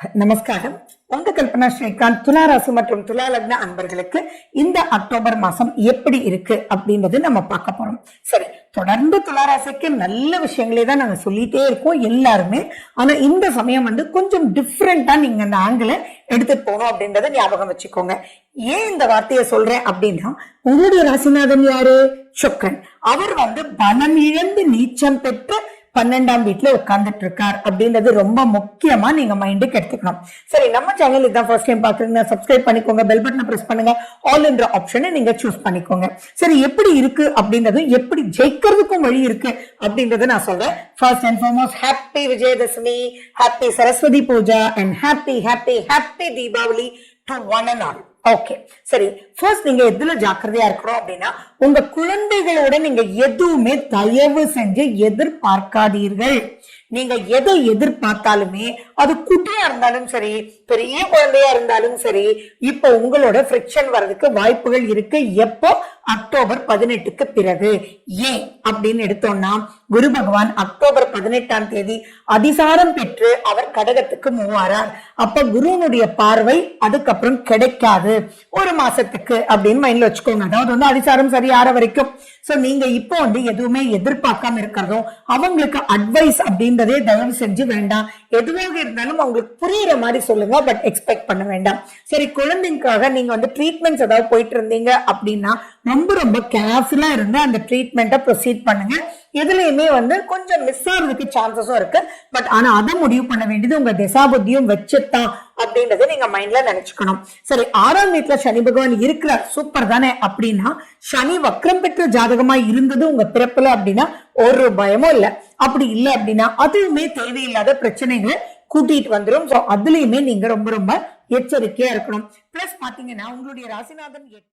நமஸ்காரம். உங்க கல்பனா ஸ்ரீகாந்த். துலா ராசி மற்றும் துலா லக்ன அன்பர்களுக்கு இந்த அக்டோபர் மாசம் எப்படி இருக்கு அப்படின்றது நம்ம பார்க்க போறோம். சரி, தொடர்ந்து துலா ராசிக்கு நல்ல விஷயங்களே தான் நாங்க சொல்லிட்டே இருக்கோம் எல்லாருமே. ஆனா இந்த சமயம் கொஞ்சம் டிஃப்ரெண்டா நீங்க அந்த ஆங்கிளை எடுத்துட்டு போகணும் அப்படின்றத ஞாபகம் வச்சுக்கோங்க. ஏன் இந்த வார்த்தையை சொல்றேன் அப்படின்னா, உங்களுடைய ராசிநாதன் யாரு? சுக்கிரன். அவர் பலம் இழந்து நீச்சம் பெற்று 12ஆம் வீட்டுல உட்கார்ந்துட்டு இருக்கார் அப்படின்றது ரொம்ப முக்கியமா நீங்க மைண்டுக்கு எடுத்துக்கணும். சரி, நம்ம சேனல் இதான் ஃபர்ஸ்ட் டைம் பாக்குறீங்கன்னா சப்ஸ்கிரைப் பண்ணிக்கோங்க, பெல் பட்டனை பிரஸ் பண்ணுங்க, ஆல் என்ற ஆப்ஷனை நீங்க சூஸ் பண்ணிக்கோங்க. சரி, எப்படி இருக்கு அப்படின்றது, எப்படி ஜெயிக்கிறதுக்கும் வழி இருக்கு அப்படின்றத நான் சொல்றேன். First and foremost, happy Vijayadashami, happy Saraswati Puja and happy happy happy Deepavali to one and all. Okay, சரி, ஃபர்ஸ்ட் நீங்க எதுல ஜாக்கிரதையா இருக்கணும் அப்படின்னா, உங்க குழந்தைகளோட நீங்க எதுவுமே தயவு செஞ்சு எதிர்பார்க்காதீர்கள். நீங்க எதை எதிர்பார்த்தாலுமே அது குட்டியா இருந்தாலும் சரி, பெரிய குழந்தையா இருந்தாலும் சரி, இப்போ உங்களோட ஃபிரிக்ஷன் வர்றதுக்கு வாய்ப்புகள் இருக்கு. எப்போ? அக்டோபர் 18க்கு பிறகு. ஏன் அப்படின்னு எடுத்தோம்னா, குரு பகவான் அக்டோபர் 18ஆம் தேதி அதிசாரம் பெற்று அவர் கடகத்துக்கு மூவாரார். அப்ப குருவனுடைய பார்வை அதுக்கப்புறம் கிடைக்காது ஒரு மாசத்துக்கு அப்படின்னு மைண்ட்ல வச்சுக்கோங்க. அதாவது அதிசாரம் சரி ஆற வரைக்கும். சோ நீங்க இப்போ எதுவுமே எதிர்பார்க்காம இருக்கிறதும், அவங்களுக்கு அட்வைஸ் அப்படின்றதே தயவு செஞ்சு வேண்டாம். எதுவாக இருந்தாலும் அவங்களுக்கு புரியுற மாதிரி சொல்லுங்க, பட் எக்ஸ்பெக்ட் பண்ண வேண்டாம். சரி, குழந்தைக்காக நீங்க ட்ரீட்மெண்ட்ஸ் ஏதாவது போயிட்டு இருந்தீங்க அப்படின்னா ரொம்ப ரொம்ப கேர்ஃபுல்லா இருந்து அந்த ட்ரீட்மெண்ட்டை ப்ரொசீட் பண்ணுங்க. எதுலயுமே கொஞ்சம் மிஸ் ஆகிறதுக்கு சான்சஸும் இருக்கு. பட் ஆனா அதை முடிவு பண்ண வேண்டியது உங்க திசாபுத்தியும் வச்சுதான் அப்படின்றத நீங்க மைண்ட்ல நினைச்சுக்கணும். சரி, 6ஆம் வீட்டுல சனி பகவான் இருக்கிறார், சூப்பர் தானே. அப்படின்னா சனி வக்ரம் பெற்ற ஜாதகமா இருந்தது உங்க பிறப்புல அப்படின்னா ஒரு பயமும் இல்ல. அப்படி இல்ல அப்படின்னா அதுவுமே தேவையில்லாத பிரச்சனைகளை கூட்டிட்டு வந்துடும். சோ அதுலயுமே நீங்க ரொம்ப ரொம்ப எச்சரிக்கையா இருக்கணும். பிளஸ் பாத்தீங்கன்னா உங்களுடைய ராசிநாதன்